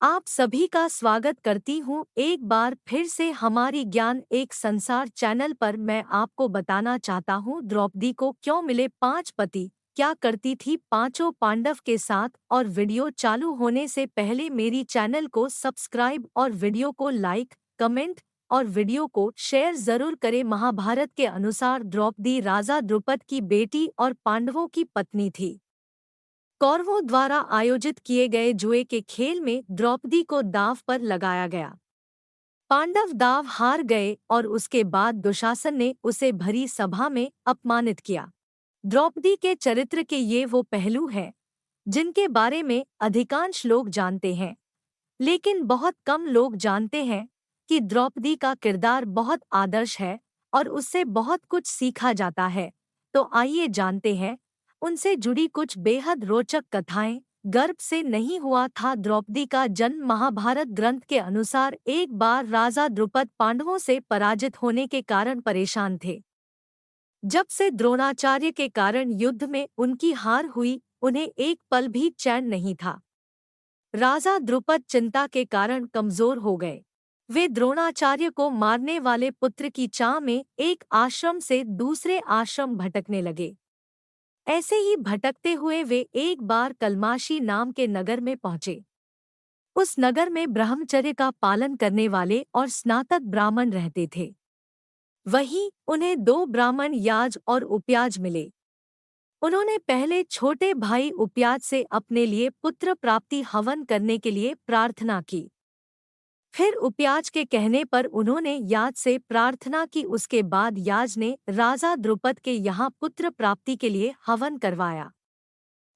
आप सभी का स्वागत करती हूँ एक बार फिर से हमारी ज्ञान एक संसार चैनल पर। मैं आपको बताना चाहता हूँ द्रौपदी को क्यों मिले 5 पति, क्या करती थी पांचों पांडव के साथ। और वीडियो चालू होने से पहले मेरी चैनल को सब्सक्राइब और वीडियो को लाइक, कमेंट और वीडियो को शेयर जरूर करें। महाभारत के अनुसार द्रौपदी राजा द्रुपद की बेटी और पांडवों की पत्नी थी। कौरवों द्वारा आयोजित किए गए जुए के खेल में द्रौपदी को दांव पर लगाया गया। पांडव दांव हार गए और उसके बाद दुशासन ने उसे भरी सभा में अपमानित किया। द्रौपदी के चरित्र के ये वो पहलू हैं जिनके बारे में अधिकांश लोग जानते हैं, लेकिन बहुत कम लोग जानते हैं कि द्रौपदी का किरदार बहुत आदर्श है और उससे बहुत कुछ सीखा जाता है। तो आइए जानते हैं उनसे जुड़ी कुछ बेहद रोचक कथाएं। गर्भ से नहीं हुआ था द्रौपदी का जन्म। महाभारत ग्रंथ के अनुसार एक बार राजा द्रुपद पांडवों से पराजित होने के कारण परेशान थे। जब से द्रोणाचार्य के कारण युद्ध में उनकी हार हुई, उन्हें एक पल भी चैन नहीं था। राजा द्रुपद चिंता के कारण कमजोर हो गए। वे द्रोणाचार्य को मारने वाले पुत्र की चाह में एक आश्रम से दूसरे आश्रम भटकने लगे। ऐसे ही भटकते हुए वे एक बार कलमाशी नाम के नगर में पहुंचे। उस नगर में ब्रह्मचर्य का पालन करने वाले और स्नातक ब्राह्मण रहते थे। वहीं उन्हें 2 ब्राह्मण याज और उपयाज मिले। उन्होंने पहले छोटे भाई उपयाज से अपने लिए पुत्र प्राप्ति हवन करने के लिए प्रार्थना की। फिर उपयाज के कहने पर उन्होंने याज से प्रार्थना की। उसके बाद याज ने राजा द्रुपद के यहाँ पुत्र प्राप्ति के लिए हवन करवाया।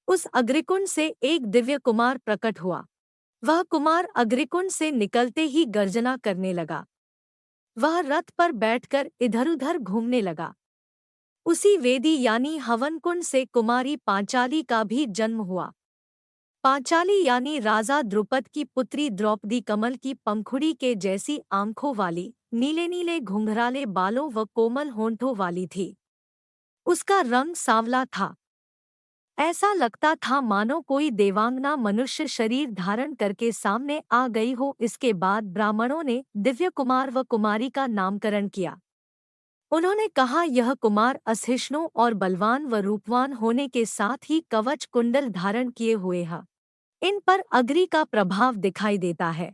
उस अग्निकुंड से एक दिव्य कुमार प्रकट हुआ। वह कुमार अग्निकुंड से निकलते ही गर्जना करने लगा। वह रथ पर बैठकर इधर-उधर घूमने लगा। उसी वेदी यानी हवन कुंड से कुमारी पांचाली का भी जन्म हुआ। पांचाली यानी राजा द्रुपद की पुत्री द्रौपदी कमल की पंखुड़ी के जैसी आंखों वाली, नीले नीले घुंघराले बालों व कोमल होंठों वाली थी। उसका रंग सांवला था। ऐसा लगता था मानो कोई देवांगना मनुष्य शरीर धारण करके सामने आ गई हो। इसके बाद ब्राह्मणों ने दिव्य कुमार व कुमारी का नामकरण किया। उन्होंने कहा यह कुमार असहिष्णु और बलवान व रूपवान होने के साथ ही कवच कुंडल धारण किए हुए है। इन पर अग्नि का प्रभाव दिखाई देता है,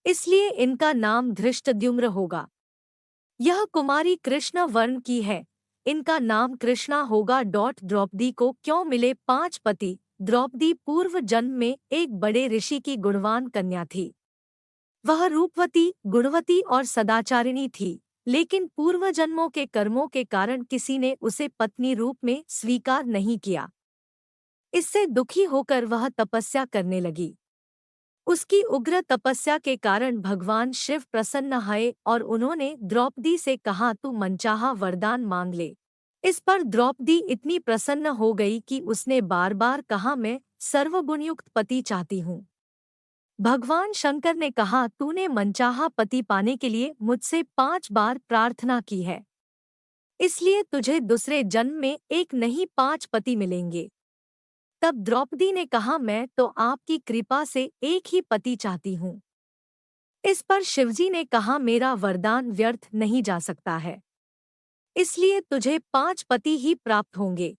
इसलिए इनका नाम धृष्टद्युम्न होगा। यह कुमारी कृष्ण वर्ण की है, इनका नाम कृष्णा होगा। द्रौपदी को क्यों मिले 5 पति? द्रौपदी पूर्व जन्म में एक बड़े ऋषि की गुणवान कन्या थी। वह रूपवती, गुणवती और सदाचारिणी थी, लेकिन पूर्व जन्मों के कर्मों के कारण किसी ने उसे पत्नी रूप में स्वीकार नहीं किया। इससे दुखी होकर वह तपस्या करने लगी। उसकी उग्र तपस्या के कारण भगवान शिव प्रसन्न हुए और उन्होंने द्रौपदी से कहा तू मनचाहा वरदान मांग ले। इस पर द्रौपदी इतनी प्रसन्न हो गई कि उसने बार बार कहा मैं सर्वगुणयुक्त पति चाहती हूँ। भगवान शंकर ने कहा तूने मनचाहा पति पाने के लिए मुझसे 5 बार प्रार्थना की है, इसलिए तुझे दूसरे जन्म में एक नहीं 5 पति मिलेंगे। तब द्रौपदी ने कहा मैं तो आपकी कृपा से एक ही पति चाहती हूँ। इस पर शिवजी ने कहा मेरा वरदान व्यर्थ नहीं जा सकता है, इसलिए तुझे 5 पति ही प्राप्त होंगे।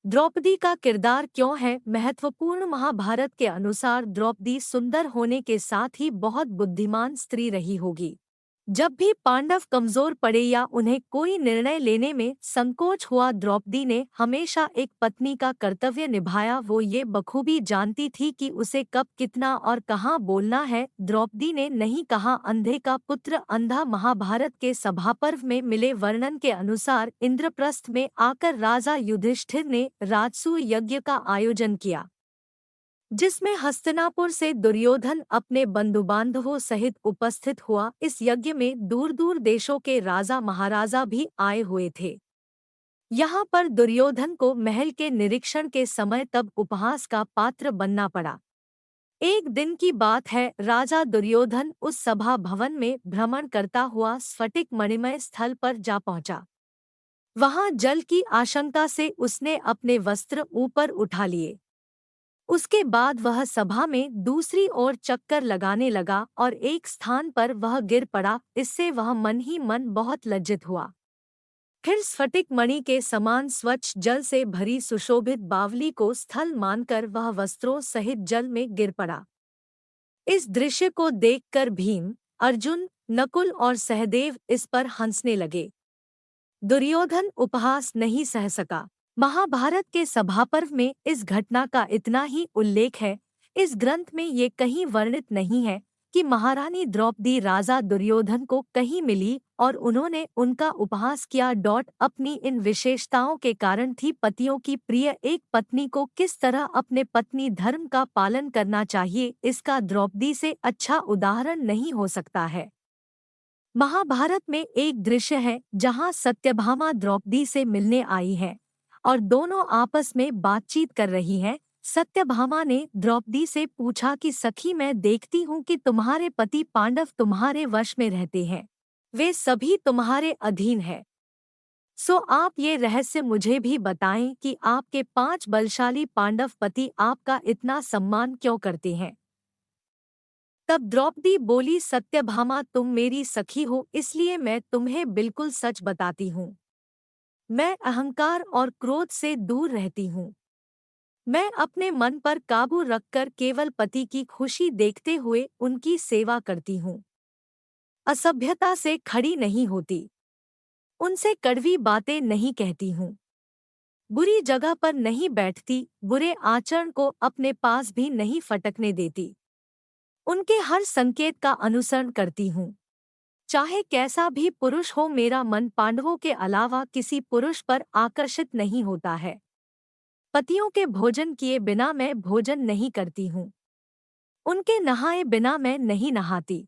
द्रौपदी का किरदार क्यों है महत्वपूर्ण? महाभारत के अनुसार द्रौपदी सुंदर होने के साथ ही बहुत बुद्धिमान स्त्री रही होगी। जब भी पांडव कमजोर पड़े या उन्हें कोई निर्णय लेने में संकोच हुआ, द्रौपदी ने हमेशा एक पत्नी का कर्तव्य निभाया। वो ये बखूबी जानती थी कि उसे कब कितना और कहाँ बोलना है। द्रौपदी ने नहीं कहा अंधे का पुत्र अंधा। महाभारत के सभापर्व में मिले वर्णन के अनुसार इंद्रप्रस्थ में आकर राजा युधिष्ठिर ने राजसूय यज्ञ का आयोजन किया, जिसमें हस्तिनापुर से दुर्योधन अपने बंधुबांधवों सहित उपस्थित हुआ। इस यज्ञ में दूर दूर देशों के राजा महाराजा भी आए हुए थे। यहाँ पर दुर्योधन को महल के निरीक्षण के समय तब उपहास का पात्र बनना पड़ा। एक दिन की बात है, राजा दुर्योधन उस सभा भवन में भ्रमण करता हुआ स्फटिक मणिमय स्थल पर जा पहुंचा। वहां जल की आशंका से उसने अपने वस्त्र ऊपर उठा लिए। उसके बाद वह सभा में दूसरी ओर चक्कर लगाने लगा और एक स्थान पर वह गिर पड़ा। इससे वह मन ही मन बहुत लज्जित हुआ। फिर स्फटिक मणि के समान स्वच्छ जल से भरी सुशोभित बावली को स्थल मानकर वह वस्त्रों सहित जल में गिर पड़ा। इस दृश्य को देखकर भीम, अर्जुन, नकुल और सहदेव इस पर हंसने लगे। दुर्योधन उपहास नहीं सह सका। महाभारत के सभापर्व में इस घटना का इतना ही उल्लेख है। इस ग्रंथ में ये कहीं वर्णित नहीं है कि महारानी द्रौपदी राजा दुर्योधन को कहीं मिली और उन्होंने उनका उपहास किया। अपनी इन विशेषताओं के कारण थी पतियों की प्रिय एक पत्नी को किस तरह अपने पत्नी धर्म का पालन करना चाहिए, इसका द्रौपदी से अच्छा उदाहरण नहीं हो सकता है। महाभारत में एक दृश्य है जहां सत्यभामा द्रौपदी से मिलने आई है और दोनों आपस में बातचीत कर रही हैं। सत्यभामा ने द्रौपदी से पूछा कि सखी, मैं देखती हूँ कि तुम्हारे पति पांडव तुम्हारे वश में रहते हैं, वे सभी तुम्हारे अधीन हैं। सो आप ये रहस्य मुझे भी बताएं कि आपके 5 बलशाली पांडव पति आपका इतना सम्मान क्यों करते हैं। तब द्रौपदी बोली, सत्यभामा, तुम मेरी सखी हो इसलिए मैं तुम्हें बिल्कुल सच बताती हूँ। मैं अहंकार और क्रोध से दूर रहती हूँ। मैं अपने मन पर काबू रखकर केवल पति की खुशी देखते हुए उनकी सेवा करती हूँ। असभ्यता से खड़ी नहीं होती, उनसे कड़वी बातें नहीं कहती हूँ, बुरी जगह पर नहीं बैठती, बुरे आचरण को अपने पास भी नहीं फटकने देती, उनके हर संकेत का अनुसरण करती हूँ। चाहे कैसा भी पुरुष हो, मेरा मन पांडवों के अलावा किसी पुरुष पर आकर्षित नहीं होता है। पतियों के भोजन किए बिना मैं भोजन नहीं करती हूँ, उनके नहाए बिना मैं नहीं नहाती।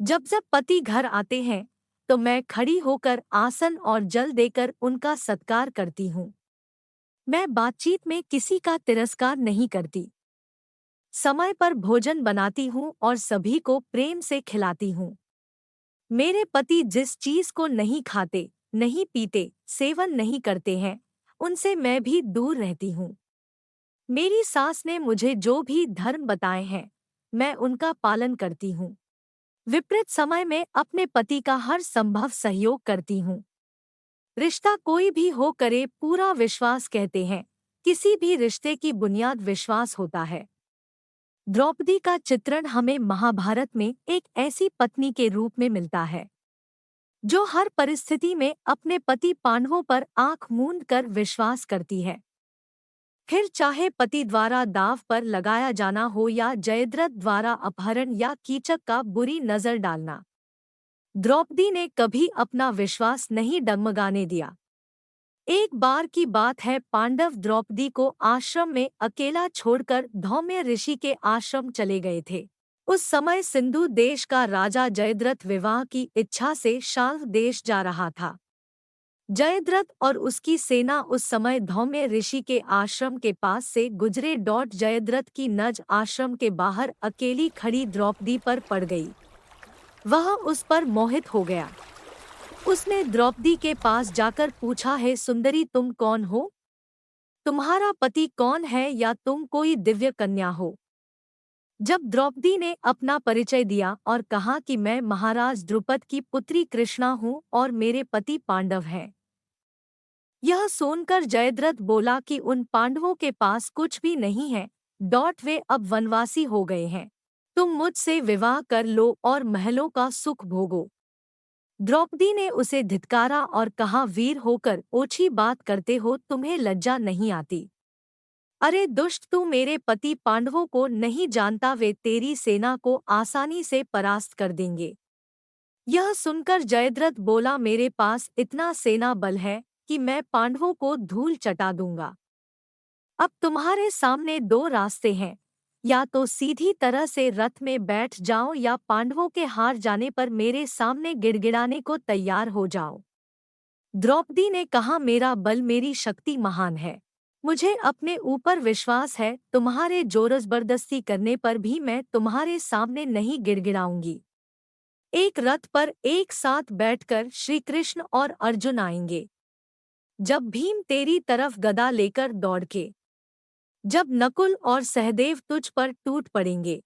जब जब पति घर आते हैं तो मैं खड़ी होकर आसन और जल देकर उनका सत्कार करती हूँ। मैं बातचीत में किसी का तिरस्कार नहीं करती, समय पर भोजन बनाती हूँ और सभी को प्रेम से खिलाती हूँ। मेरे पति जिस चीज को नहीं खाते, नहीं पीते, सेवन नहीं करते हैं, उनसे मैं भी दूर रहती हूँ। मेरी सास ने मुझे जो भी धर्म बताए हैं, मैं उनका पालन करती हूँ। विपरीत समय में अपने पति का हर संभव सहयोग करती हूँ। रिश्ता कोई भी हो करे, पूरा विश्वास कहते हैं। किसी भी रिश्ते की बुनियाद विश्वास होता है। द्रौपदी का चित्रण हमें महाभारत में एक ऐसी पत्नी के रूप में मिलता है जो हर परिस्थिति में अपने पति पांडवों पर आंख मूंद कर विश्वास करती है। फिर चाहे पति द्वारा दाव पर लगाया जाना हो या जयद्रथ द्वारा अपहरण या कीचक का बुरी नजर डालना, द्रौपदी ने कभी अपना विश्वास नहीं डगमगाने दिया। एक बार की बात है, पांडव द्रौपदी को आश्रम में अकेला छोड़कर धौम्य ऋषि के आश्रम चले गए थे। उस समय सिंधु देश का राजा जयद्रथ विवाह की इच्छा से शाल्व देश जा रहा था। जयद्रथ और उसकी सेना उस समय धौम्य ऋषि के आश्रम के पास से गुजरे। जयद्रथ की नज़र आश्रम के बाहर अकेली खड़ी द्रौपदी पर पड़ गई। वह उस पर मोहित हो गया। उसने द्रौपदी के पास जाकर पूछा, है सुंदरी, तुम कौन हो? तुम्हारा पति कौन है या तुम कोई दिव्य कन्या हो? जब द्रौपदी ने अपना परिचय दिया और कहा कि मैं महाराज द्रुपद की पुत्री कृष्णा हूँ और मेरे पति पांडव हैं, यह सुनकर जयद्रथ बोला कि उन पांडवों के पास कुछ भी नहीं है। वे अब वनवासी हो गए हैं। तुम मुझसे विवाह कर लो और महलों का सुख भोगो। द्रौपदी ने उसे धिक्कारा और कहा, वीर होकर ओछी बात करते हो, तुम्हें लज्जा नहीं आती? अरे दुष्ट, तू मेरे पति पांडवों को नहीं जानता, वे तेरी सेना को आसानी से परास्त कर देंगे। यह सुनकर जयद्रथ बोला, मेरे पास इतना सेना बल है कि मैं पांडवों को धूल चटा दूंगा। अब तुम्हारे सामने 2 रास्ते हैं, या तो सीधी तरह से रथ में बैठ जाओ या पांडवों के हार जाने पर मेरे सामने गिड़गिड़ाने को तैयार हो जाओ। द्रौपदी ने कहा, मेरा बल, मेरी शक्ति महान है, मुझे अपने ऊपर विश्वास है, तुम्हारे जोर जबरदस्ती करने पर भी मैं तुम्हारे सामने नहीं गिड़गिड़ाऊंगी। एक रथ पर एक साथ बैठकर श्री कृष्ण और अर्जुन आएंगे। जब भीम तेरी तरफ गदा लेकर दौड़ के जब नकुल और सहदेव तुझ पर टूट पड़ेंगे,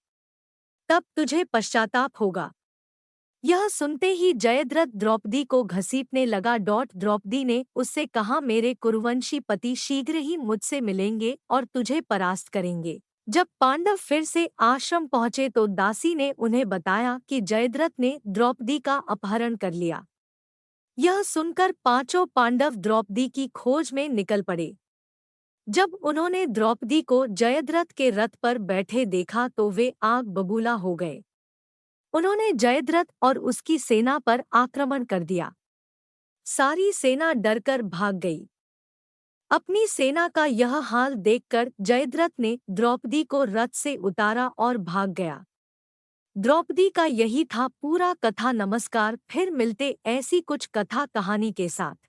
तब तुझे पश्चाताप होगा। यह सुनते ही जयद्रथ द्रौपदी को घसीटने लगा। द्रौपदी ने उससे कहा, मेरे कुरुवंशी पति शीघ्र ही मुझसे मिलेंगे और तुझे परास्त करेंगे। जब पांडव फिर से आश्रम पहुंचे तो दासी ने उन्हें बताया कि जयद्रथ ने द्रौपदी का अपहरण कर लिया। यह सुनकर पांचों पांडव द्रौपदी की खोज में निकल पड़े। जब उन्होंने द्रौपदी को जयद्रथ के रथ पर बैठे देखा तो वे आग बबूला हो गए। उन्होंने जयद्रथ और उसकी सेना पर आक्रमण कर दिया। सारी सेना डरकर भाग गई। अपनी सेना का यह हाल देखकर जयद्रथ ने द्रौपदी को रथ से उतारा और भाग गया। द्रौपदी का यही था पूरा कथा। नमस्कार, फिर मिलते ऐसी कुछ कथा कहानी के साथ।